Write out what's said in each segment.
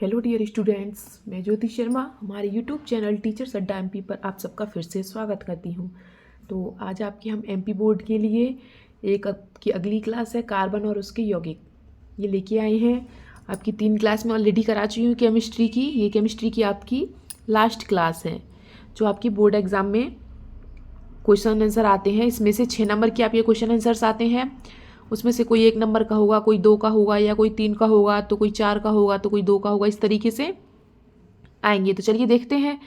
Hello dear students, मैं ज्योति शर्मा हमारे YouTube channel teachers अड्डा एमपी पर आप सबका फिर से स्वागत करती हूँ। तो आज आपके हम एमपी बोर्ड के लिए एक की अगली क्लास है कार्बन और उसके यौगिक, ये लेके आए हैं। आपकी 3 क्लास में ऑलरेडी करा चुकी हूँ केमिस्ट्री की। ये केमिस्ट्री की आपकी लास्ट क्लास है जो आपकी बोर्ड एग्ज़ाम में क्वेश्चन आंसर आते हैं। इसमें से 6 नंबर के आपके क्वेश्चन आंसर्स आते हैं। उसमें से कोई 1 नंबर का होगा, कोई 2 का होगा, या कोई 3 का होगा, तो कोई 4 का होगा, तो कोई 2 का होगा। इस तरीके से आएंगे। तो चलिए देखते हैं।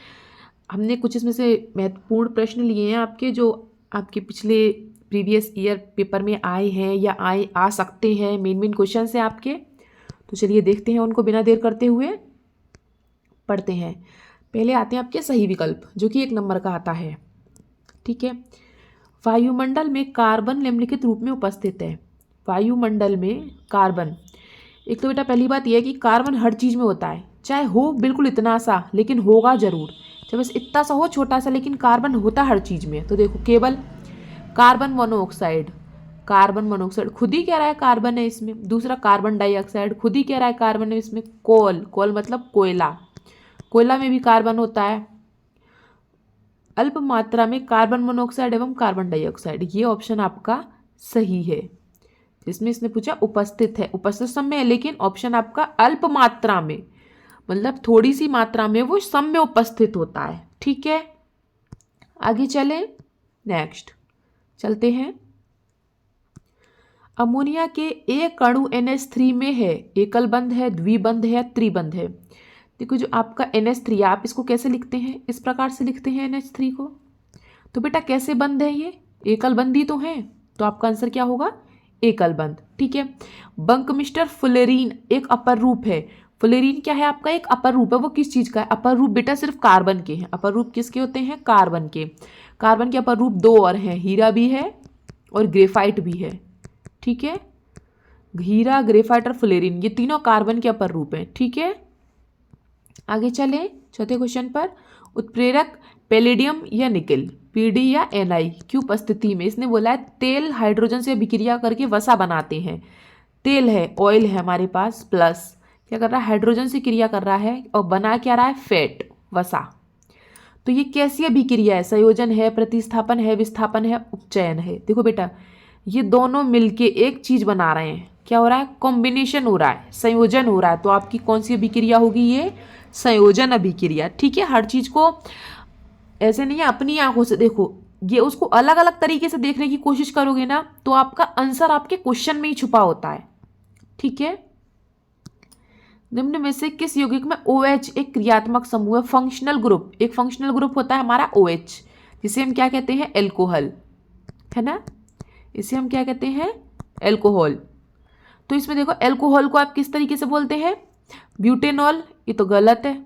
हमने कुछ इसमें से महत्वपूर्ण प्रश्न लिए हैं आपके, जो आपके पिछले प्रीवियस ईयर पेपर में आए हैं या आ सकते हैं। मेन क्वेश्चन है आपके। तो चलिए देखते हैं उनको बिना देर करते हुए पढ़ते हैं। पहले आते हैं आपके सही विकल्प, जो कि 1 नंबर का आता है। ठीक है। वायुमंडल में कार्बन निम्नलिखित रूप में उपस्थित है। वायुमंडल में कार्बन, एक तो बेटा पहली बात यह है कि कार्बन हर चीज़ में होता है, चाहे हो बिल्कुल इतना सा, लेकिन होगा जरूर। चाहे बस इतना सा हो, छोटा सा, लेकिन कार्बन होता हर चीज़ में। तो देखो केवल कार्बन मोनोऑक्साइड, कार्बन मोनोऑक्साइड खुद ही कह रहा है कार्बन है इसमें। दूसरा कार्बन डाइऑक्साइड खुद ही कह रहा है कार्बन है इसमें। कोल मतलब कोयला, कोयला में भी कार्बन होता है। अल्प मात्रा में कार्बन मोनोऑक्साइड एवं कार्बन डाइऑक्साइड, ये ऑप्शन आपका सही है। जिसमें इसने पूछा उपस्थित है, उपस्थित सब में है, लेकिन ऑप्शन आपका अल्प मात्रा में, मतलब थोड़ी सी मात्रा में वो सब में उपस्थित होता है। ठीक है, आगे चले। नेक्स्ट चलते हैं। अमोनिया के एक अणु NH3 में है, एकल बंध है, द्विबंध है, त्रिबंध है। देखो जो आपका NH3, आप इसको कैसे लिखते हैं? इस प्रकार से लिखते हैं NH3 को। तो बेटा कैसे बंध है ये? एकल बंध ही तो है। तो आपका आंसर क्या होगा? एकल बंध। ठीक है। बंकमिस्टर फुलेरीन एक अपर रूप है। फुलेरीन क्या है आपका? एक अपर रूप है। वो किस चीज का है? अपर रूप बेटा सिर्फ कार्बन के हैं। अपर रूप किसके होते हैं? कार्बन के। कार्बन के अपर रूप 2 और हैं, हीरा भी है और ग्रेफाइट भी है। ठीक है, हीरा, ग्रेफाइट और फुलेरीन, ये तीनों कार्बन के अपर रूप हैं। ठीक है, आगे चले चौथे क्वेश्चन पर। उत्प्रेरक पैलेडियम या निकेल, PD या Ni की उपस्थिति में, इसने बोला है तेल हाइड्रोजन से अभिक्रिया करके वसा बनाते हैं। तेल है, ऑयल है हमारे पास, प्लस क्या कर रहा है? हाइड्रोजन से क्रिया कर रहा है और बना क्या रहा है? फैट, वसा। तो ये कैसी अभिक्रिया है? संयोजन है, प्रतिस्थापन है, विस्थापन है, उपचयन है। देखो बेटा ये दोनों मिलके एक चीज बना रहे हैं। क्या हो रहा है? कॉम्बिनेशन हो रहा है, संयोजन हो रहा है। तो आपकी कौन सी अभिक्रिया होगी? ये संयोजन अभिक्रिया। ठीक है, हर चीज को ऐसे नहीं है अपनी आंखों से देखो, ये उसको अलग अलग तरीके से देखने की कोशिश करोगे ना, तो आपका आंसर आपके क्वेश्चन में ही छुपा होता है। ठीक है, निम्न में से किस यौगिक में OH एक क्रियात्मक समूह है? फंक्शनल ग्रुप, एक फंक्शनल ग्रुप होता है हमारा OH, जिसे हम क्या कहते हैं? एल्कोहल, है ना। इसे हम क्या कहते हैं? एल्कोहल। तो इसमें देखो एल्कोहल को आप किस तरीके से बोलते हैं? ब्यूटेनॉल, ये तो गलत है।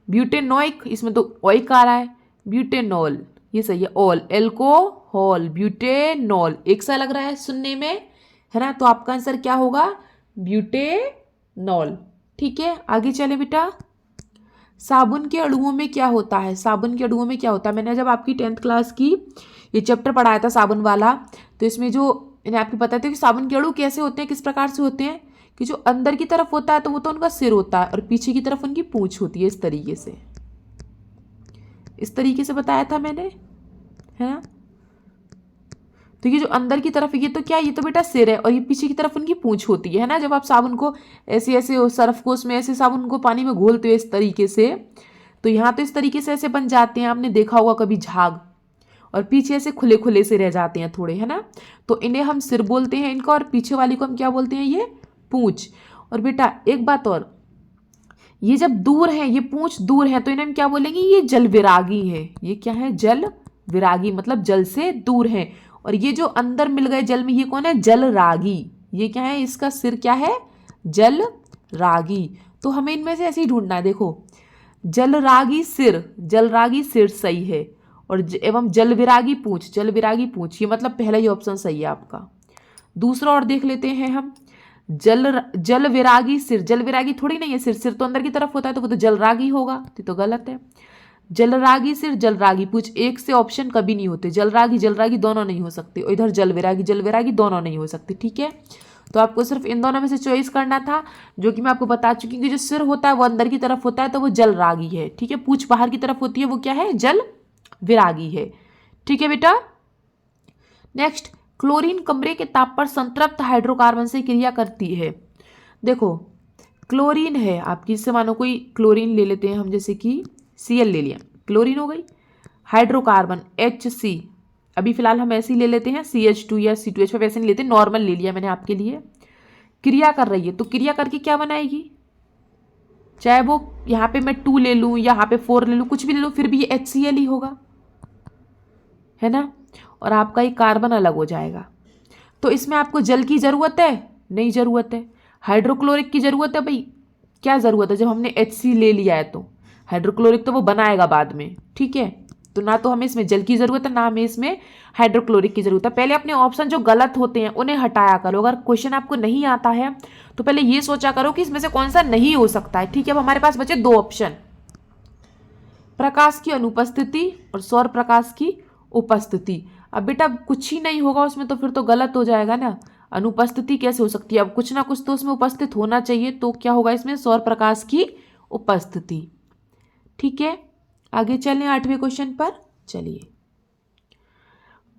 ब्यूटेनोइक, इसमें तो ओइक आ रहा है। ब्यूटेनॉल, ये सही है। ऑल, एल्कोहल, ब्यूटेनॉल, एक सा लग रहा है सुनने में, है ना। तो आपका आंसर क्या होगा? ब्यूटेनॉल। ठीक है, आगे चले बेटा। साबुन के अणुओं में क्या होता है? साबुन के अणुओं में क्या होता है? मैंने जब आपकी 10th क्लास की ये चैप्टर पढ़ाया था साबुन वाला, तो इसमें जो मैंने आपको बताया था कि साबुन के अणु कैसे होते हैं, किस प्रकार से होते हैं, कि जो अंदर की तरफ होता है तो वो तो उनका सिर होता है, और पीछे की तरफ उनकी पूंछ होती है। इस तरीके से बताया था मैंने, है ना। तो ये जो अंदर की तरफ, ये तो क्या, ये तो बेटा सिर है, और ये पीछे की तरफ उनकी पूंछ होती है ना। जब आप साबुन को ऐसे ऐसे सर्फ को उसमें ऐसे साबुन को पानी में घोलते हो इस तरीके से, तो यहाँ तो इस तरीके से ऐसे बन जाते हैं। आपने देखा होगा कभी झाग, और पीछे ऐसे खुले खुले से रह जाते हैं थोड़े, है ना। तो इन्हें हम सिर बोलते हैं इनका, और पीछे वाली को हम क्या बोलते हैं? ये पूंछ। और बेटा एक बात और, ये जब दूर है, ये पूंछ दूर है, तो इन्हें हम क्या बोलेंगे? ये जल विरागी है। ये क्या है? जल विरागी, मतलब जल से दूर है। और ये जो अंदर मिल गए जल में, ये कौन है? जल रागी। ये क्या है? इसका सिर क्या है? जल रागी। तो हमें इनमें से ऐसे ही ढूंढना है। देखो जल रागी सिर सही है, और एवं जल विरागी पूंछ, ये मतलब पहला ही ऑप्शन सही है आपका। दूसरा और देख लेते हैं हम। जल विरागी सिर, जल विरागी थोड़ी नहीं है, सिर तो अंदर की तरफ होता है, तो वो तो जल रागी होगा। तो गलत है। जल रागी सिर, जल रागी पूछ, एक से ऑप्शन कभी नहीं होते। जल रागी दोनों नहीं हो सकते, और इधर जल विरागी दोनों नहीं हो सकते। ठीक है, तो आपको सिर्फ इन दोनों में से चॉइस करना था, जो कि मैं आपको बता चुकी हूँ कि जो सिर होता है वो अंदर की तरफ होता है तो वो जल रागी है। ठीक है, पूंछ बाहर की तरफ होती है वो क्या है, जल विरागी है। ठीक है बेटा। नेक्स्ट, क्लोरीन कमरे के ताप पर संतृप्त हाइड्रोकार्बन से क्रिया करती है। देखो क्लोरीन है आपकी, इससे मानो कोई क्लोरीन ले लेते हैं हम, जैसे कि Cl ले लिया, क्लोरीन हो गई। हाइड्रोकार्बन HC, अभी फिलहाल हम ऐसे ही ले लेते हैं CH2 या C2H5, वैसे नहीं लेते, नॉर्मल ले लिया मैंने आपके लिए। क्रिया कर रही है तो क्रिया करके क्या बनाएगी, चाहे वो यहाँ पे मैं 2 ले लूँ, यहाँ पे 4 ले लूँ, कुछ भी ले लूँ, फिर भी ये HCl ही होगा, है ना। और आपका ये कार्बन अलग हो जाएगा। तो इसमें आपको जल की ज़रूरत है, नहीं ज़रूरत है। हाइड्रोक्लोरिक की ज़रूरत है भाई, क्या ज़रूरत है, जब हमने HC ले लिया है तो हाइड्रोक्लोरिक तो वो बनाएगा बाद में। ठीक है, तो ना तो हमें इसमें जल की ज़रूरत है, ना हमें इसमें हाइड्रोक्लोरिक की ज़रूरत है। पहले अपने ऑप्शन जो गलत होते हैं उन्हें हटाया करो। अगर क्वेश्चन आपको नहीं आता है तो पहले ये सोचा करो कि इसमें से कौन सा नहीं हो सकता है। ठीक है, अब हमारे पास बचे 2 ऑप्शन, प्रकाश की अनुपस्थिति और सौर प्रकाश की उपस्थिति। अब बेटा कुछ ही नहीं होगा उसमें तो फिर तो गलत हो जाएगा ना, अनुपस्थिति कैसे हो सकती है, अब कुछ ना कुछ तो उसमें उपस्थित होना चाहिए, तो क्या होगा इसमें, सौर प्रकाश की उपस्थिति। ठीक है, आगे चलें 8वें क्वेश्चन पर। चलिए,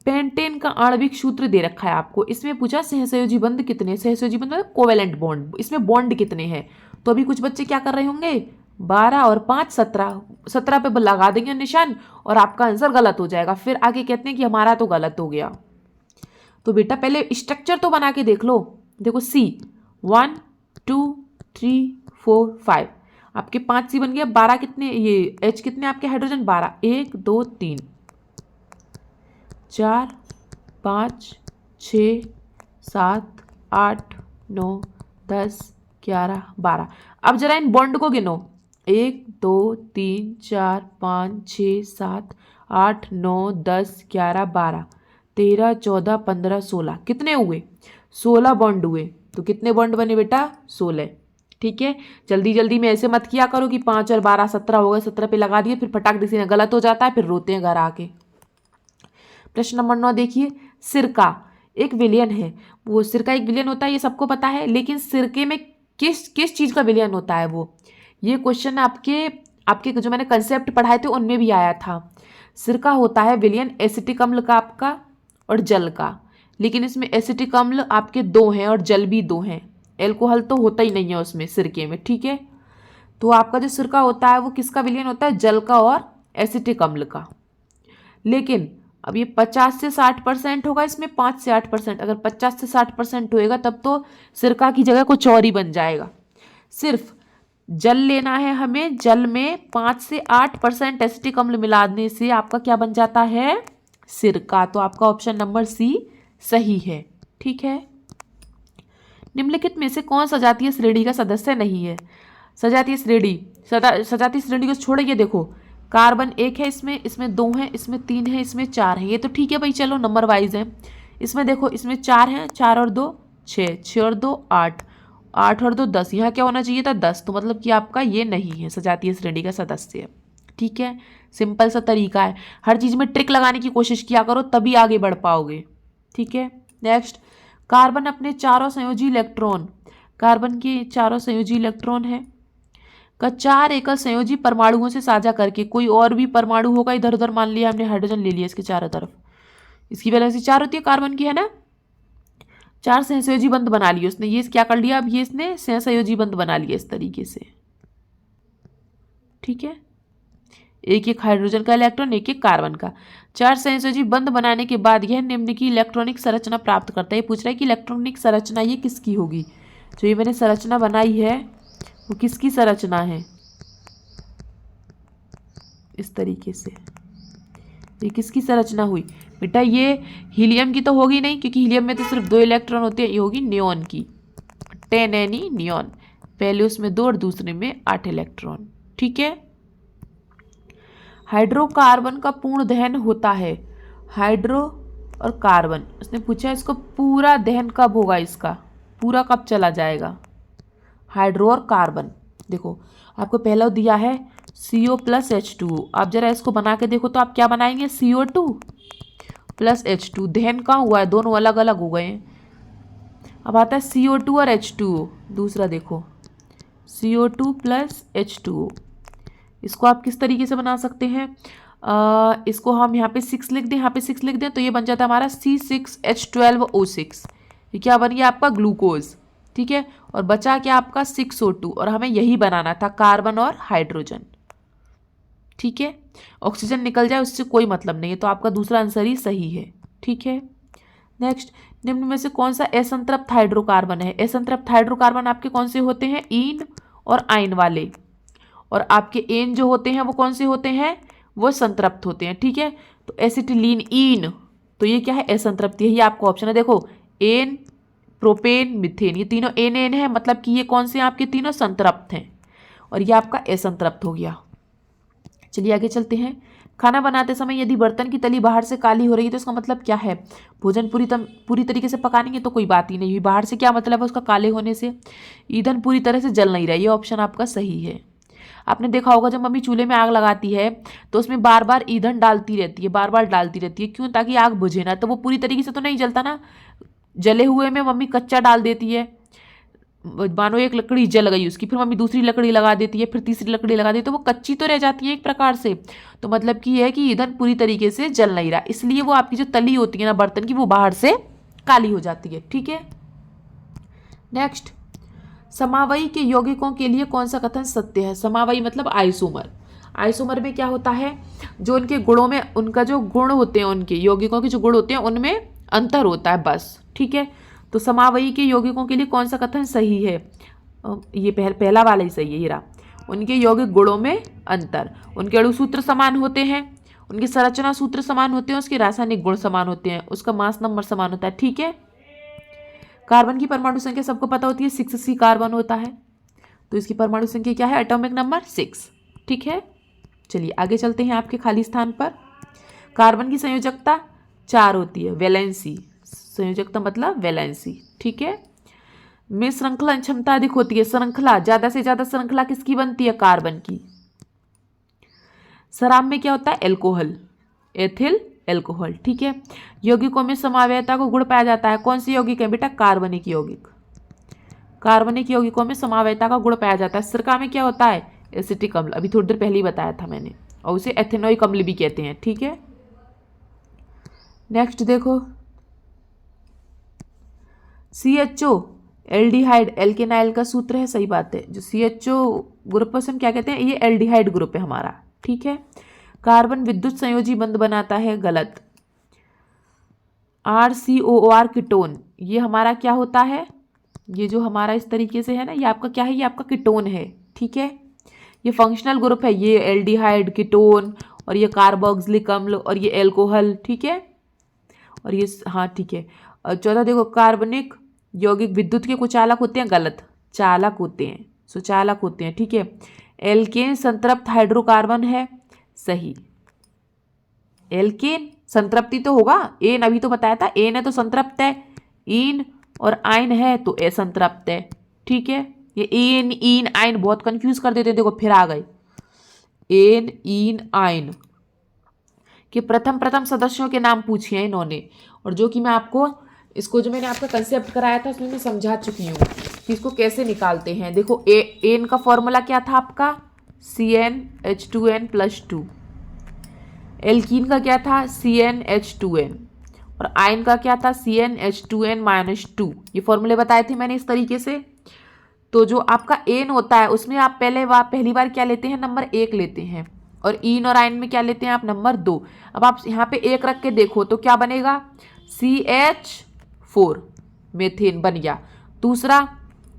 पेंटेन का आणविक सूत्र दे रखा है आपको, इसमें पूछा सहसंयोजी बंध कितने, सहसंयोजी बंध मतलब कोवेलेंट बॉन्ड, इसमें बॉन्ड कितने हैं। तो अभी कुछ बच्चे क्या कर रहे होंगे, 12 और 5 17, 17 पे लगा देंगे निशान और आपका आंसर गलत हो जाएगा। फिर आगे कहते हैं कि हमारा तो गलत हो गया। तो बेटा पहले स्ट्रक्चर तो बना के देख लो। देखो C 1 2 3 4 5, आपके 5 C बन गया, 12 कितने, ये H कितने आपके हाइड्रोजन, 12, 1 2 3 4 5 6 7 8 9 10 11 12। अब जरा इन बॉन्ड को गिनो, 1 2 3 4 5 6 7 8 9 10 11 12 13 14 15 16, कितने हुए, 16 बॉन्ड हुए। तो कितने बॉन्ड बने बेटा, 16। ठीक है, जल्दी जल्दी में ऐसे मत किया करो कि 5 और 12 17 हो गए, 17 पे लगा दिए, फिर फटाक किसी ने गलत हो जाता है, फिर रोते हैं घर आके। प्रश्न नंबर 9 देखिए, सिरका एक विलयन है, वो सिरका एक विलयन होता है ये सबको पता है, लेकिन सिरके में किस किस चीज़ का विलयन होता है वो, ये क्वेश्चन आपके जो मैंने कंसेप्ट पढ़ाए थे उनमें भी आया था। सिरका होता है विलयन एसिटिक अम्ल का आपका और जल का, लेकिन इसमें एसिटिक अम्ल आपके 2 हैं और जल भी 2 हैं, एल्कोहल तो होता ही नहीं है उसमें सिरके में। ठीक है, तो आपका जो सिरका होता है वो किसका विलयन होता है, जल का और एसिटिक अम्ल का। लेकिन अब ये 50 से 60% होगा, इसमें 5 से 8%, अगर 50 से 60% होएगा तब तो सिरका की जगह कुछ और ही बन जाएगा। सिर्फ जल लेना है हमें, जल में 5 से 8% एसिटिक अम्ल मिलाने से आपका क्या बन जाता है, सिरका। तो आपका ऑप्शन नंबर C सही है। ठीक है, निम्नलिखित में से कौन सजातीय श्रेणी का सदस्य नहीं है, सजातीय श्रेणी को छोड़िए। देखो कार्बन 1 है, इसमें 2 है, इसमें 3 है, इसमें 4 है, ये तो ठीक है भाई, चलो नंबर वाइज है। इसमें देखो इसमें 4 हैं, 4 और 2 6, 6 और 2 8, 8 और 2 10, यहाँ क्या होना चाहिए था 10, तो मतलब कि आपका ये नहीं है सजातीय श्रेणी का सदस्य। ठीक है, सिंपल सा तरीका है, हर चीज़ में ट्रिक लगाने की कोशिश किया करो तभी आगे बढ़ पाओगे। ठीक है, नेक्स्ट, कार्बन अपने चारों संयोजी इलेक्ट्रॉन, कार्बन के चारों संयोजी इलेक्ट्रॉन है का 4 एकल संयोजी परमाणुओं से साझा करके, कोई और भी परमाणु होगा इधर उधर, मान लिया हमने हाइड्रोजन ले लिया इसके चारों तरफ, इसकी वैलेंसी 4 होती है कार्बन की, है ना, 4 सहसंयोजी बंध बना लिए उसने, ये क्या कर लिया, अब ये इसने सहसंयोजी बंध बना लिया इस तरीके से। ठीक है, एक एक हाइड्रोजन का इलेक्ट्रॉन, एक एक कार्बन का, 4 सहसंयोजी बंध बनाने के बाद यह निम्न की इलेक्ट्रॉनिक संरचना प्राप्त करता है। ये पूछ रहा है कि इलेक्ट्रॉनिक संरचना ये किसकी होगी, जो ये मैंने संरचना बनाई है वो किसकी संरचना है, इस तरीके से ये किसकी संरचना हुई बेटा, ये हीलियम की तो होगी नहीं, क्योंकि हीलियम में तो सिर्फ 2 इलेक्ट्रॉन होते हैं, ये होगी नियॉन की, 10Ne नियॉन, पहले उसमें 2 और दूसरे में 8 इलेक्ट्रॉन। ठीक है, हाइड्रोकार्बन का पूर्ण दहन होता है, हाइड्रो और कार्बन, उसने पूछा इसको पूरा दहन कब होगा, इसका पूरा कब चला जाएगा, हाइड्रो और कार्बन। देखो आपको पहला दिया है CO प्लस H2, आप जरा इसको बना के देखो तो आप क्या बनाएंगे, CO2 प्लस H2, दहन कहाँ हुआ है, दोनों अलग अलग हो गए हैं, अब आता है CO2 और H2O। दूसरा देखो CO2 प्लस H2O, इसको आप किस तरीके से बना सकते हैं? इसको हम यहाँ पे 6 लिख दें, यहाँ पे 6 लिख दें, तो ये बन जाता है हमारा C6H12O6। ये क्या बन गया आपका? ग्लूकोज। ठीक है, और बचा क्या आपका? 6O2, और हमें यही बनाना था, कार्बन और हाइड्रोजन। ठीक है, ऑक्सीजन निकल जाए उससे कोई मतलब नहीं है, तो आपका दूसरा आंसर ही सही है। ठीक है, नेक्स्ट, निम्न में से कौन सा असंतृप्त हाइड्रोकार्बन है? असंतृप्त हाइड्रोकार्बन आपके कौन से होते हैं? ईन और आयन वाले, और आपके एन जो होते हैं वो कौन से होते हैं? वो संतृप्त होते हैं। ठीक है, तो एसिटिलीन, ईन, तो ये क्या है? असंतृप्त। यही आपका ऑप्शन है। देखो एन, प्रोपेन, मिथेन, ये तीनों एन एन है, मतलब कि ये कौन से हैं? आपके तीनों संतृप्त हैं, और ये आपका असंतृप्त हो गया। चलिए आगे चलते हैं। खाना बनाते समय यदि बर्तन की तली बाहर से काली हो रही है तो इसका मतलब क्या है? भोजन पूरी तरीके से पकानेंगे तो कोई बात ही नहीं हुई। बाहर से क्या मतलब है उसका? काले होने से। ईंधन पूरी तरह से जल नहीं रहा, ये ऑप्शन आपका सही है। आपने देखा होगा जब मम्मी चूल्हे में आग लगाती है तो उसमें बार बार ईंधन डालती रहती है, बार बार डालती रहती है। क्यों? ताकि आग बुझे ना। तो वो पूरी तरीके से तो नहीं जलता ना, जले हुए में मम्मी कच्चा डाल देती है। मानो एक लकड़ी जल गई उसकी, फिर मम्मी दूसरी लकड़ी लगा देती है, फिर तीसरी लकड़ी लगा देती है, तो वो कच्ची तो रह जाती है एक प्रकार से। तो मतलब कि यह है कि ईंधन पूरी तरीके से जल नहीं रहा, इसलिए वो आपकी जो तली होती है ना बर्तन की, वो बाहर से काली हो जाती है। ठीक है, नेक्स्ट, समावयी के यौगिकों के लिए कौन सा कथन सत्य है? समावयी मतलब आइसोमर। आइसोमर में क्या होता है? जो उनके गुणों में, उनका जो गुण होते हैं, उनके यौगिकों के जो गुण होते हैं उनमें अंतर होता है बस। ठीक है, तो समावयी के यौगिकों के लिए कौन सा कथन सही है? ये पहला वाला ही सही है, ये रहा। उनके यौगिक गुणों में अंतर, उनके अणु सूत्र समान होते हैं, उनके संरचना सूत्र समान होते हैं, उसके रासायनिक गुण समान होते हैं, उसका मास नंबर समान होता है। ठीक है, कार्बन की परमाणु संख्या सबको पता होती है, 6C कार्बन होता है, तो इसकी परमाणु संख्या क्या है? Atomic number 6। ठीक है, चलिए आगे चलते हैं। आपके खाली स्थान पर कार्बन की संयोजकता 4 होती है, वैलेंसी। संयोजकता मतलब वैलेंसी। ठीक है, में श्रृंखला क्षमता अधिक होती है। श्रृंखला, ज्यादा से ज्यादा श्रृंखला किसकी बनती है? कार्बन की। शराब में क्या होता है? Alcohol, ethyl alcohol. ठीक है, यौगिकों में समावयता को गुण पाया जाता है। कौन से यौगिक है बेटा? कार्बनिक यौगिक। कार्बनिक यौगिकों में समावयता का गुण पाया जाता है। सिरका में क्या होता है? एसिटिक अम्ल, अभी थोड़ी देर पहले ही बताया था मैंने, और उसे एथेनोइक अम्ल भी कहते हैं। ठीक है, नेक्स्ट देखो, CHO एल्डिहाइड एल्केनाइल का सूत्र है। सही बात है, जो CHO ग्रुप है हम क्या कहते हैं? ये एल्डिहाइड ग्रुप है हमारा। ठीक है, कार्बन विद्युत संयोजी बंध बनाता है। गलत। RCOOR कीटोन, ये हमारा क्या होता है? ये जो हमारा इस तरीके से है ना, ये आपका क्या है? ये आपका कीटोन है। ठीक है, ये फंक्शनल ग्रुप है, ये एल्डिहाइड, कीटोन, और ये कार्बोक्सिलिक अम्ल, और ये एल्कोहल। ठीक है, और ये, हाँ ठीक है। और चौथा देखो, कार्बनिक यौगिक विद्युत के कुचालक होते हैं। गलत, चालक होते हैं, सुचालक होते हैं। ठीक है, एल्केन संतृप्त हाइड्रोकार्बन है। सही, एल्केन संतृप्ति तो होगा, एन अभी तो बताया था, एन है तो संतृप्त है, ईन और आयन है तो असंतृप्त है। ठीक है, ये एन ईन आयन बहुत कंफ्यूज कर देते, देखो फिर आ गए। एन ईन आयन के प्रथम सदस्यों के नाम पूछे हैं इन्होंने, और जो कि मैं आपको, इसको जो मैंने आपका कंसेप्ट कराया था उसमें मैं समझा चुकी हूँ कि इसको कैसे निकालते हैं। देखो एन का फॉर्मूला क्या था आपका? CnH2n+2। एल्कीन का क्या था? CnH2n। और आयन का क्या था? CnH2n-2। ये फॉर्मूले बताए थे मैंने इस तरीके से। तो जो आपका एन होता है उसमें आप पहली बार क्या लेते हैं? नंबर 1 लेते हैं, और ईन और आयन में क्या लेते हैं आप? नंबर 2। अब आप यहाँ पे 1 रख के देखो तो क्या बनेगा? CH4 मेथेन बन गया। दूसरा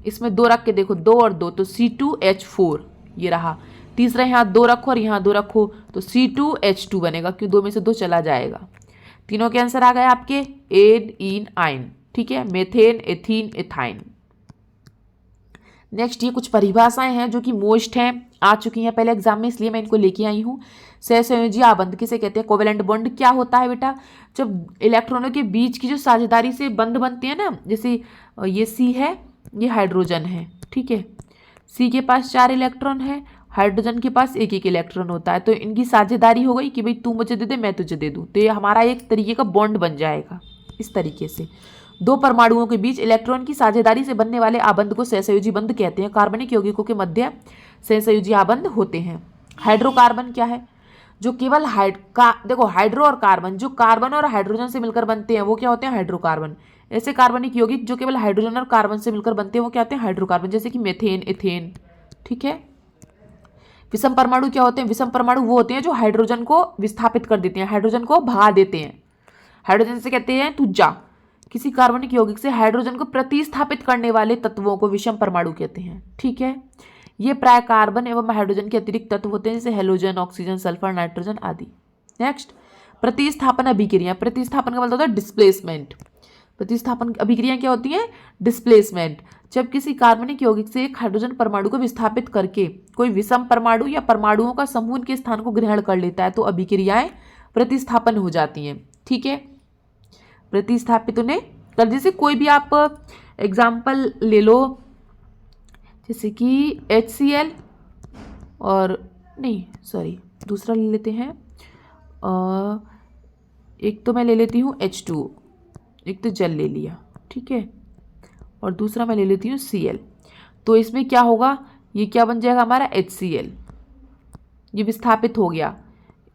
इसमें 2 रख के देखो, 2 और 2 तो C2H4 ये रहा। तीसरा यहाँ 2 रखो और यहाँ 2 रखो तो C2H2 बनेगा, क्यों 2 में से 2 चला जाएगा। तीनों के आंसर आ गए आपके एन ईन आयन। ठीक है, मेथेन, एथीन, एथाइन। नेक्स्ट, ये कुछ परिभाषाएं हैं जो कि मोस्ट हैं, आ चुकी हैं पहले एग्जाम में, इसलिए मैं इनको लेके आई हूँ। सहसंयोजी आबंध किसे कहते हैं? कोवेलेंट बॉन्ड क्या होता है बेटा? जब इलेक्ट्रॉनों के बीच की जो साझेदारी से बंध बनते हैं ना, जैसे ये C है, ये हाइड्रोजन है। ठीक है, C के पास 4 इलेक्ट्रॉन है, हाइड्रोजन के पास 1-1 इलेक्ट्रॉन होता है, तो इनकी साझेदारी हो गई कि भाई तू मुझे दे दे मैं तुझे दे दूँ, तो ये हमारा एक तरीके का बॉन्ड बन जाएगा इस तरीके से। दो परमाणुओं के बीच इलेक्ट्रॉन की साझेदारी से बनने वाले आबंध को सहसंयोजी बंध कहते हैं। कार्बनिक यौगिकों के मध्य सहसंयोजी आबंध होते हैं। हाइड्रोकार्बन क्या है? जो केवल देखो हाइड्रो और कार्बन, जो कार्बन और हाइड्रोजन से मिलकर बनते हैं वो क्या होते हैं? हाइड्रोकार्बन। ऐसे कार्बनिक यौगिक जो केवल हाइड्रोजन और कार्बन से मिलकर बनते हैं वो क्या होते हैं? हाइड्रोकार्बन, जैसे कि मेथेन, इथेन। ठीक है। विषम परमाणु क्या होते हैं? विषम परमाणु वो होते हैं जो हाइड्रोजन को विस्थापित कर देते हैं, हाइड्रोजन को भगा देते हैं। हाइड्रोजन से कहते हैं तू जा। किसी कार्बनिक यौगिक से हाइड्रोजन को प्रतिस्थापित करने वाले तत्वों को विषम परमाणु कहते हैं। ठीक है। ये प्राय कार्बन एवं हाइड्रोजन के अतिरिक्त तत्व होते हैं, जैसे हेलोजन, ऑक्सीजन, सल्फर, नाइट्रोजन आदि। नेक्स्ट, प्रतिस्थापन अभिक्रिया। प्रतिस्थापन का मतलब होता है डिस्प्लेसमेंट। प्रतिस्थापन अभिक्रिया क्या होती है? डिस्प्लेसमेंट। जब किसी कार्बनिक यौगिक से एक हाइड्रोजन परमाणु को विस्थापित करके कोई विषम परमाणु या परमाणुओं का समूह के स्थान को ग्रहण कर लेता है तो अभिक्रियाएं प्रतिस्थापन हो जाती हैं। ठीक है। प्रतिस्थापित उन्हें कर, जैसे कोई भी आप एग्जाम्पल ले लो, जैसे कि HCl और दूसरा ले लेते हैं। एक तो मैं ले लेती हूँ H2O, एक तो जल ले लिया, ठीक है, और दूसरा मैं ले लेती हूँ Cl। तो इसमें क्या होगा? ये क्या बन जाएगा हमारा? HCl। ये विस्थापित हो गया,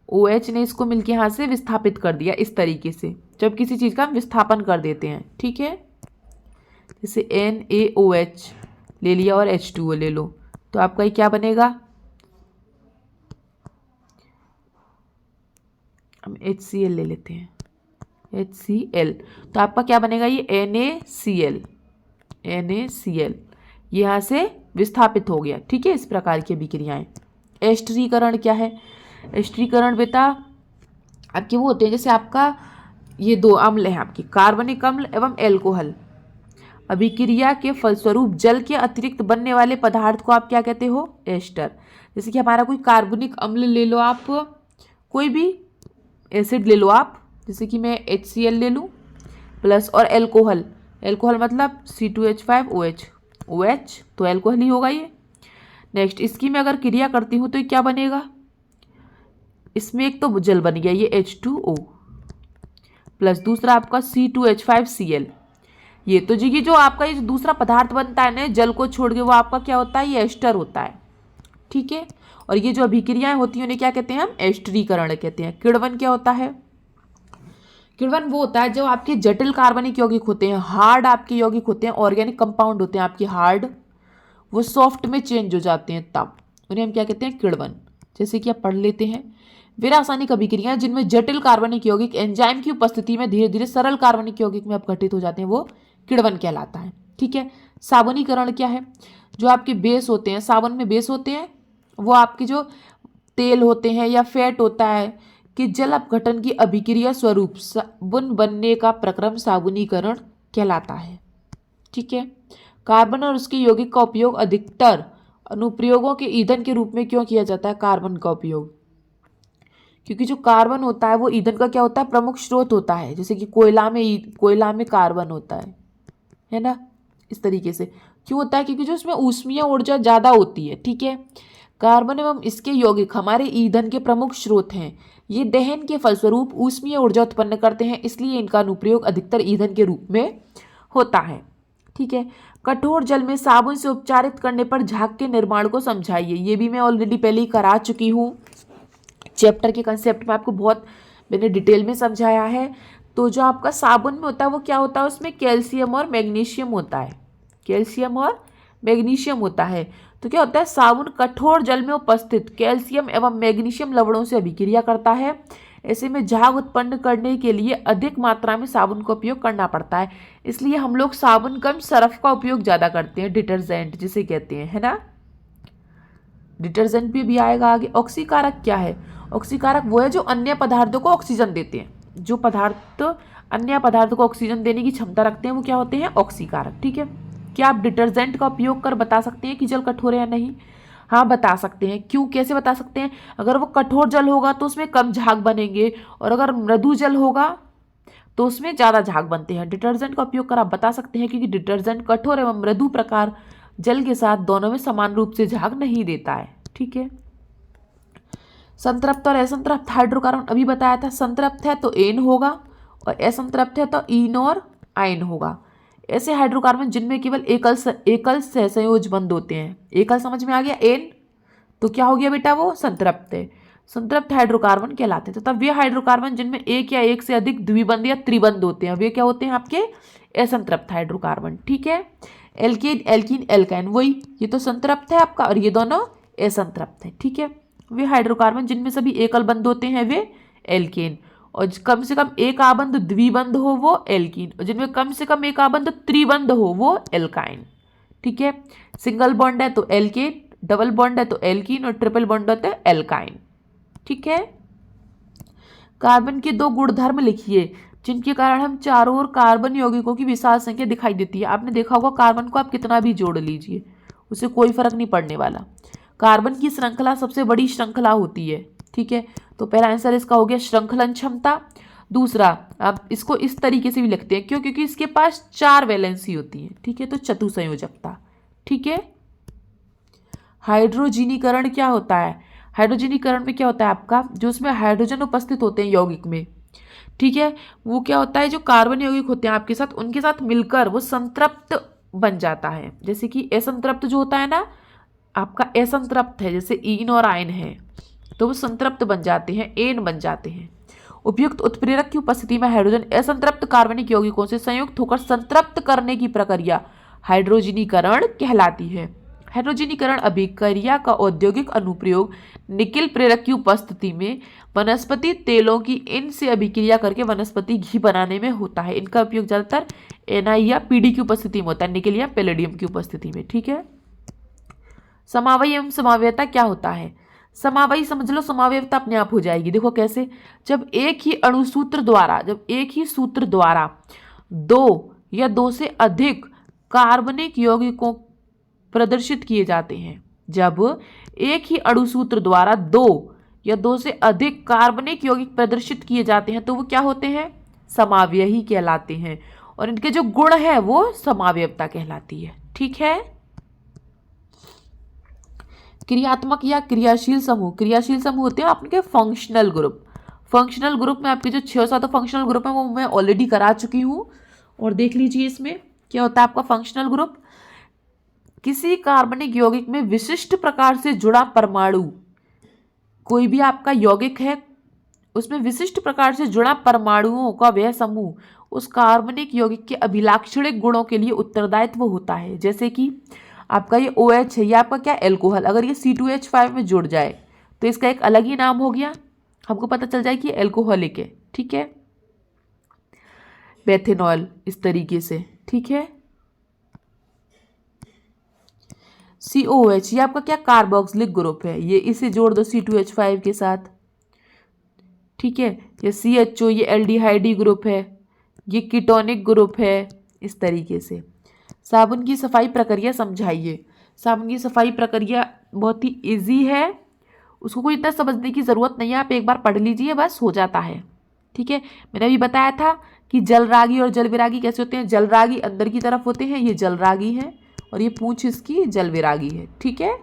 OH ने इसको मिलके यहाँ से विस्थापित कर दिया। इस तरीके से जब किसी चीज़ का हम विस्थापन कर देते हैं, ठीक है, जैसे NaOH ले लिया और H2O ले लो, तो आपका ये क्या बनेगा? हम HCl ले लेते हैं, HCl, तो आपका क्या बनेगा? ये NaCl। ये यहाँ से विस्थापित हो गया। ठीक है। इस प्रकार की अभिक्रियाएं। एस्टरीकरण क्या है? एस्टरीकरण बेटा आपके वो होते हैं, जैसे आपका ये दो अम्ल हैं आपकी, कार्बनिक अम्ल एवं एल्कोहल। अभिक्रिया के फलस्वरूप जल के अतिरिक्त बनने वाले पदार्थ को आप क्या कहते हो? एस्टर। जैसे कि हमारा कोई कार्बनिक अम्ल ले लो आप, कोई भी एसिड ले लो आप, जैसे कि मैं HCl ले लूँ प्लस और एल्कोहल। एल्कोहल मतलब C2H5OH, OH तो एल्कोहल ही होगा ये। नेक्स्ट, इसकी मैं अगर क्रिया करती हूँ तो ये क्या बनेगा? इसमें एक तो जल बन गया ये H2O प्लस दूसरा आपका C2H5Cl। ये तो जी ये जो आपका ये जो दूसरा पदार्थ बनता है ना जल को छोड़ के, वो आपका क्या होता है? ये एस्टर होता है। ठीक है। और ये जो अभिक्रियाएं होती हैं उन्हें क्या कहते हैं? हम एस्टरीकरण कहते हैं। किण्वन क्या होता है? किण्वन वो होता है जो आपके जटिल कार्बनिक यौगिक होते हैं, हार्ड आपके यौगिक होते हैं, ऑर्गेनिक कंपाउंड होते हैं आपके हार्ड, वो सॉफ्ट में चेंज हो जाते हैं, तब उन्हें हम क्या कहते हैं? किण्वन। जैसे कि आप पढ़ लेते हैं, वे रासायनिक अभिक्रियाएं जिनमें जटिल कार्बनिक यौगिक एंजाइम की उपस्थिति में धीरे धीरे सरल कार्बनिक यौगिक में अपघटित हो जाते हैं, वो किण्वन कहलाता है। ठीक है। साबुनीकरण क्या है? जो आपके बेस होते हैं, साबुन में बेस होते हैं, वो आपके जो तेल होते हैं या फैट होता है कि जल अपघटन की अभिक्रिया स्वरूप साबुन बनने का प्रक्रम साबुनीकरण कहलाता है। ठीक है। कार्बन और उसके यौगिक का उपयोग अधिकतर अनुप्रयोगों के ईंधन के रूप में क्यों किया जाता है? कार्बन का उपयोग, क्योंकि जो कार्बन होता है वो ईंधन का क्या होता है? प्रमुख स्रोत होता है। जैसे कि कोयला में कार्बन होता है ना, इस तरीके से। क्यों होता है? क्योंकि जो उसमें ऊष्मीय ऊर्जा ज़्यादा होती है। ठीक है। कार्बन एवं इसके यौगिक हमारे ईंधन के प्रमुख स्रोत हैं। ये दहन के फलस्वरूप ऊष्मीय ऊर्जा उत्पन्न करते हैं, इसलिए इनका अनुप्रयोग अधिकतर ईंधन के रूप में होता है। ठीक है। कठोर जल में साबुन से उपचारित करने पर झाग के निर्माण को समझाइए। ये भी मैं ऑलरेडी पहले ही करा चुकी हूँ, चैप्टर के कंसेप्ट में आपको बहुत मैंने डिटेल में समझाया है। तो जो आपका साबुन में होता है वो क्या होता है? उसमें कैल्शियम और मैग्नीशियम होता है, कैल्शियम और मैग्नीशियम होता है। तो क्या होता है? साबुन कठोर जल में उपस्थित कैल्शियम एवं मैग्नीशियम लवणों से अभिक्रिया करता है। ऐसे में झाग उत्पन्न करने के लिए अधिक मात्रा में साबुन का उपयोग करना पड़ता है, इसलिए हम लोग साबुन कम सरफ का उपयोग ज़्यादा करते हैं, डिटर्जेंट जिसे कहते हैं, है ना। डिटर्जेंट भी आएगा आगे। ऑक्सीकारक क्या है? ऑक्सीकारक वो है जो अन्य पदार्थों को ऑक्सीजन देते हैं। जो पदार्थ अन्य पदार्थों को ऑक्सीजन देने की क्षमता रखते हैं वो क्या होते हैं? ऑक्सीकारक। ठीक है। क्या आप डिटर्जेंट का उपयोग कर बता सकते हैं कि जल कठोर है या नहीं? हाँ, बता सकते हैं। क्यों, कैसे बता सकते हैं? अगर वो कठोर जल होगा तो उसमें कम झाग बनेंगे, और अगर मृदु जल होगा तो उसमें ज़्यादा झाग बनते हैं। डिटर्जेंट का उपयोग कर आप बता सकते हैं क्योंकि डिटर्जेंट कठोर एवं मृदु प्रकार जल के साथ दोनों में समान रूप से झाग नहीं देता है। ठीक है। संतृप्त और असंतृप्त हाइड्रोकार्बन अभी बताया था। संतृप्त है तो एन होगा और असंतृप्त है तो ईन और आयन होगा। ऐसे हाइड्रोकार्बन जिनमें केवल एकल सहसंयोज बंध होते हैं। एकल समझ में आ गया, एन तो क्या हो गया बेटा, वो संतृप्त है। संतृप्त हाइड्रोकार्बन कहलाते हैं। तथा वे हाइड्रोकार्बन जिनमें एक या एक से अधिक द्विबंध या त्रिबंध होते हैं, वे क्या होते हैं आपके असंतृप्त हाइड्रोकार्बन। ठीक है, एल्केन एल्कीन एल्काइन, वही ये तो संतृप्त है आपका और ये दोनों असंतृप्त है। ठीक है, वे हाइड्रोकार्बन जिनमें सभी एकल बंध होते हैं वे एल्केन, और कम से कम एक आबंध द्विबंध हो वो एल्कीन, और जिनमें कम से कम एक आबंध त्रिबंध हो वो एल्काइन। ठीक है, सिंगल बॉन्ड है तो एल्केन, डबल बॉन्ड है तो एल्कीन, और ट्रिपल बॉन्ड होता है एल्काइन। ठीक है, कार्बन के 2 गुणधर्म लिखिए जिनके कारण हम चारों ओर कार्बन यौगिकों की विशाल संख्या दिखाई देती है। आपने देखा होगा कार्बन को आप कितना भी जोड़ लीजिए उसे कोई फर्क नहीं पड़ने वाला। कार्बन की श्रृंखला सबसे बड़ी श्रृंखला होती है। ठीक है, तो पहला आंसर इसका हो गया श्रृंखलन क्षमता। दूसरा, आप इसको इस तरीके से भी लिखते हैं क्यों, क्योंकि इसके पास 4 वैलेंसी होती है। ठीक है, तो चतुसंयोजकता। ठीक है, हाइड्रोजनीकरण क्या होता है, हाइड्रोजनीकरण में क्या होता है आपका, जो उसमें हाइड्रोजन उपस्थित होते हैं यौगिक में, ठीक है, वो क्या होता है, जो कार्बन यौगिक होते हैं आपके साथ उनके साथ मिलकर वो संतृप्त बन जाता है। जैसे कि असंतृप्त जो होता है ना आपका, असंतृप्त है जैसे ईन और आयन है, तो वो संतृप्त बन जाते हैं, एन बन जाते हैं। उपयुक्त उत्प्रेरक की उपस्थिति में हाइड्रोजन असंतृप्त कार्बनिक यौगिकों से संयुक्त होकर संतृप्त करने की प्रक्रिया हाइड्रोजनीकरण कहलाती है। हाइड्रोजनीकरण अभिक्रिया का औद्योगिक अनुप्रयोग निकिल प्रेरक की उपस्थिति में वनस्पति तेलों की इन से अभिक्रिया करके वनस्पति घी बनाने में होता है। इनका उपयोग ज्यादातर एनआई या पीडी की उपस्थिति में होता है, निकिल या पैलेडियम की उपस्थिति में। ठीक है, समावयी एवं समावयता क्या होता है, समावयी समझ लो, समावयता अपने आप हो जाएगी। देखो कैसे, जब एक ही अणुसूत्र द्वारा, जब एक ही सूत्र द्वारा 2 या 2 से अधिक कार्बनिक यौगिकों प्रदर्शित किए जाते हैं, जब एक ही अणुसूत्र द्वारा 2 या 2 से अधिक कार्बनिक यौगिक प्रदर्शित किए जाते हैं तो वो क्या होते हैं, समावयही कहलाते हैं, और इनके जो गुण है वो समावयवता कहलाती है। ठीक है, क्रियात्मक या क्रियाशील समूह, क्रियाशील समूह होते हैं आपके फंक्शनल ग्रुप। फंक्शनल ग्रुप में आपके जो 6-7 फंक्शनल ग्रुप है वो मैं ऑलरेडी करा चुकी हूँ, और देख लीजिए इसमें क्या होता है आपका फंक्शनल ग्रुप। किसी कार्बनिक यौगिक में विशिष्ट प्रकार से जुड़ा परमाणु, कोई भी आपका यौगिक है उसमें विशिष्ट प्रकार से जुड़ा परमाणुओं का वह समूह उस कार्बनिक यौगिक के अभिलाक्षणिक गुणों के लिए उत्तरदायित्व होता है। जैसे कि आपका ये OH है, ये आपका क्या एल्कोहल, अगर ये C2H5 में जुड़ जाए तो इसका एक अलग ही नाम हो गया, हमको पता चल जाए कि ये एल्कोहलिक है। ठीक है, मेथेनॉल इस तरीके से। ठीक है, COH ये आपका क्या कार्बोक्सिलिक ग्रुप है, ये इसे जोड़ दो C2H5 के साथ। ठीक है, ये CHO ये एल्डिहाइडी ग्रुप है, ये कीटोनिक ग्रुप है, इस तरीके से। साबुन की सफाई प्रक्रिया समझाइए। साबुन की सफाई प्रक्रिया बहुत ही इजी है, उसको कोई इतना समझने की ज़रूरत नहीं है, आप एक बार पढ़ लीजिए बस हो जाता है। ठीक है, मैंने अभी बताया था कि जलरागी और जलविरागी कैसे होते हैं। जलरागी अंदर की तरफ होते हैं, ये जलरागी है, और ये पूंछ इसकी जलविरागी है। ठीक है,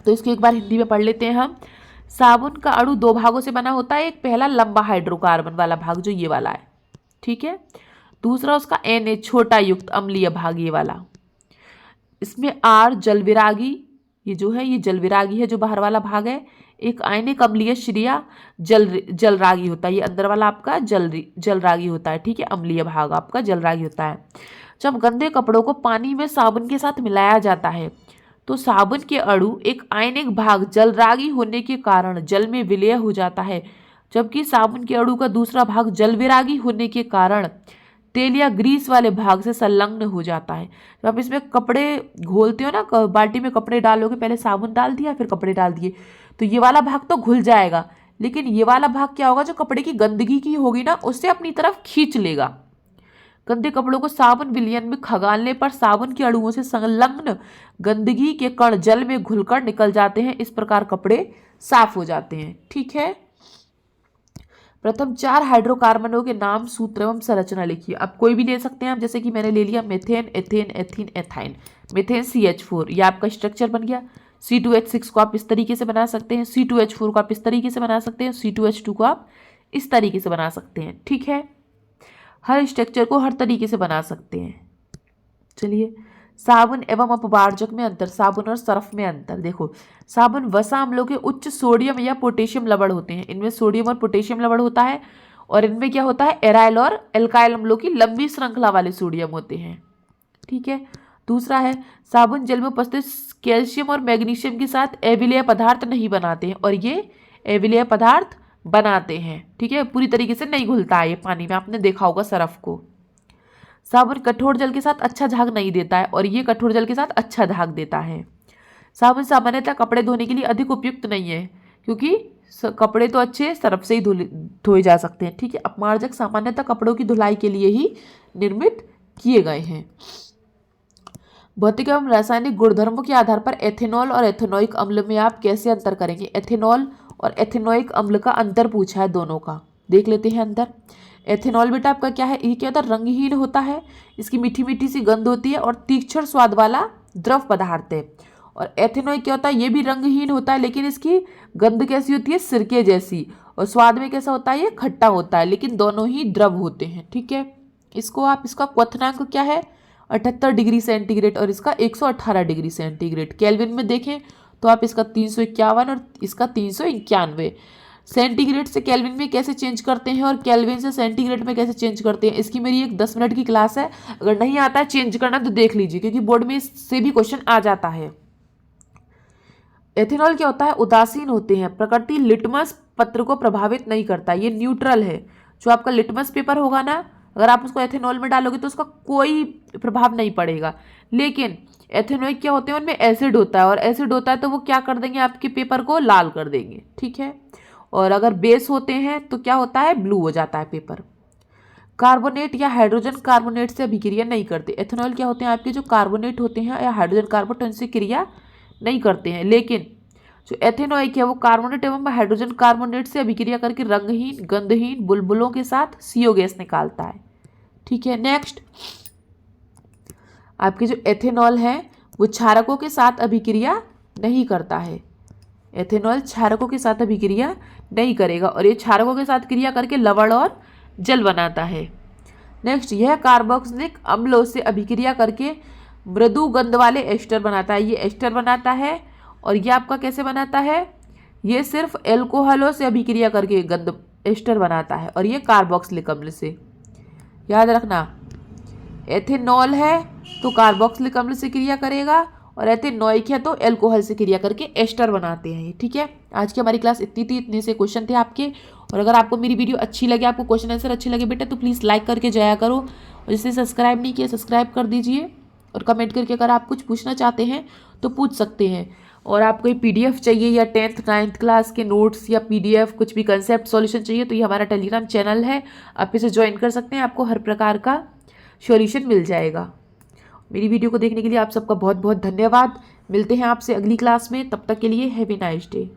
तो इसको एक बार हिंदी में पढ़ लेते हैं हम। साबुन का अणु 2 भागों से बना होता है, एक पहला लंबा हाइड्रोकार्बन वाला भाग जो ये वाला है, ठीक है, दूसरा उसका Na छोटा युक्त अम्लीय भाग ये वाला। इसमें R जलविरागी, ये जो है ये जलविरागी है जो बाहर वाला भाग है। एक आयनिक अम्लीय श्रेया जलरागी होता है, ये अंदर वाला आपका जलरागी होता है। ठीक है, अम्लीय भाग आपका जलरागी होता है। जब गंदे कपड़ों को पानी में साबुन के साथ मिलाया जाता है तो साबुन के अणु एक आयनिक भाग जलरागी होने के कारण जल में विलय हो जाता है, जबकि साबुन के अणु का दूसरा भाग जलविरागी होने के कारण तेल या ग्रीस वाले भाग से संलग्न हो जाता है। जब आप इसमें कपड़े घोलते हो ना, बाल्टी में कपड़े डालोगे, पहले साबुन डाल दिया फिर कपड़े डाल दिए, तो ये वाला भाग तो घुल जाएगा, लेकिन ये वाला भाग क्या होगा, जो कपड़े की गंदगी की होगी ना उससे अपनी तरफ खींच लेगा। गंदे कपड़ों को साबुन विलयन में खगालने पर साबुन के अणुओं से संलग्न गंदगी के कण जल में घुलकर निकल जाते हैं, इस प्रकार कपड़े साफ हो जाते हैं। ठीक है, प्रथम 4 हाइड्रोकार्बनों के नाम, सूत्र एवं संरचना लिखिए। अब कोई भी ले सकते हैं आप, जैसे कि मैंने ले लिया methane, ethane, ethene, ethyne. Methane CH4 ये आपका स्ट्रक्चर बन गया। C2H6 को आप इस तरीके से बना सकते हैं, C2H4 को आप इस तरीके से बना सकते हैं, C2H2 को आप इस तरीके से बना सकते हैं। ठीक है, हर स्ट्रक्चर को हर तरीके से बना सकते हैं। चलिए, साबुन एवं अपवार्जक में अंतर, साबुन और सर्फ में अंतर। देखो, साबुन वसा अम्लों के उच्च सोडियम या पोटेशियम लवण होते हैं, इनमें सोडियम और पोटेशियम लवण होता है, और इनमें क्या होता है, एराइल और एल्काइल अम्लों की लंबी श्रृंखला वाले सोडियम होते हैं। ठीक है। दूसरा है, साबुन जल में उपस्थित कैल्शियम और मैग्नीशियम के साथ अविलेय पदार्थ नहीं बनाते हैं, और ये अविलेय पदार्थ बनाते हैं। ठीक है, पूरी तरीके से नहीं घुलता है ये पानी में, आपने देखा होगा सरफ को। साबुन कठोर जल के साथ अच्छा झाग नहीं देता है, और ये कठोर जल के साथ अच्छा झाग देता है। साबुन सामान्यतः कपड़े धोने के लिए अधिक उपयुक्त नहीं है, क्योंकि कपड़े तो अच्छे सरफ से ही धोए जा सकते हैं। ठीक है। अपमार्जक सामान्यतः कपड़ों की धुलाई के लिए ही निर्मित किए गए हैं। भौतिक एवं रासायनिक गुणधर्मों के आधार पर एथेनॉल और एथेनोइक अम्ल में आप कैसे अंतर करेंगे। एथेनॉल और एथेनोइक अम्ल का अंतर पूछा है दोनों का, देख लेते हैं अंतर। एथेनॉल बेटा आपका क्या है, ये क्या होता है, रंगहीन होता है, इसकी मीठी मीठी सी गंध होती है और तीक्ष्ण स्वाद वाला द्रव पदार्थ है। और एथेनोइक क्या होता है, ये भी रंगहीन होता है, लेकिन इसकी गंध कैसी होती है, सिरके जैसी, और स्वाद में कैसा होता है, ये खट्टा होता है, लेकिन दोनों ही द्रव होते हैं। ठीक है। इसको आप, इसका क्वथनांक क्या है, 78 डिग्री सेंटीग्रेड, और इसका 118 डिग्री सेंटीग्रेड। केल्विन में देखें तो आप इसका 351 और इसका 391। सेंटीग्रेड से केल्विन में कैसे चेंज करते हैं और केल्विन से सेंटीग्रेड में कैसे चेंज करते हैं, इसकी मेरी एक 10 मिनट की क्लास है, अगर नहीं आता है चेंज करना तो देख लीजिए, क्योंकि बोर्ड में इससे भी क्वेश्चन आ जाता है। एथेनॉल क्या होता है, उदासीन होते हैं, प्रकृति लिटमस पत्र को प्रभावित नहीं करता, ये न्यूट्रल है। जो आपका लिटमस पेपर होगा ना, अगर आप उसको एथेनॉल में डालोगे तो उसका कोई प्रभाव नहीं पड़ेगा। लेकिन एथेनोइक क्या होते हैं, उनमें एसिड होता है, और एसिड होता है तो वो क्या कर देंगे, आपके पेपर को लाल कर देंगे। ठीक है। और अगर बेस होते हैं तो क्या होता है, ब्लू हो जाता है पेपर। कार्बोनेट या हाइड्रोजन कार्बोनेट से अभिक्रिया नहीं करते। एथेनॉल क्या होते हैं, आपके जो कार्बोनेट होते हैं या हाइड्रोजन कार्बोनेट, उनसे क्रिया नहीं करते हैं। लेकिन जो एथेनोइक है वो कार्बोनेट एवं हाइड्रोजन कार्बोनेट से अभिक्रिया करके रंगहीन गंधहीन बुलबुलों के साथ CO गैस निकालता है। ठीक है। नेक्स्ट, आपके जो एथेनॉल है वो क्षारकों के साथ अभिक्रिया नहीं करता है। एथेनॉल क्षारकों के साथ अभिक्रिया नहीं करेगा, और ये क्षारकों के साथ क्रिया करके लवण और जल बनाता है। नेक्स्ट, यह कार्बोक्सिलिक अम्लों से अभिक्रिया करके मृदु गंध वाले एस्टर बनाता है। ये एस्टर बनाता है, और ये आपका कैसे बनाता है, ये सिर्फ एल्कोहलों से अभिक्रिया करके गंध एस्टर बनाता है, और ये कार्बोक्सिलिक अम्ल से। याद रखना, एथेनॉल है तो कार्बोक्सिलिक अम्ल से क्रिया करेगा, और एथेनोइक है तो एल्कोहल से क्रिया करके एस्टर बनाते हैं। ठीक है। आज की हमारी क्लास इतनी थी, इतने से क्वेश्चन थे आपके। और अगर आपको मेरी वीडियो अच्छी लगे, आपको क्वेश्चन आंसर अच्छे लगे बेटा, तो प्लीज़ लाइक करके जाया करो, और जिससे सब्सक्राइब नहीं किया सब्सक्राइब कर दीजिए, और कमेंट करके अगर आप कुछ पूछना चाहते हैं तो पूछ सकते हैं। और आपको PDF चाहिए या 10th 9th क्लास के नोट्स या PDF कुछ भी कंसेप्ट सॉल्यूशन चाहिए, तो ये हमारा टेलीग्राम चैनल है, आप इसे ज्वाइन कर सकते हैं, आपको हर प्रकार का सॉल्यूशन मिल जाएगा। मेरी वीडियो को देखने के लिए आप सबका बहुत बहुत धन्यवाद। मिलते हैं आपसे अगली क्लास में, तब तक के लिए हैव ए नाइस डे।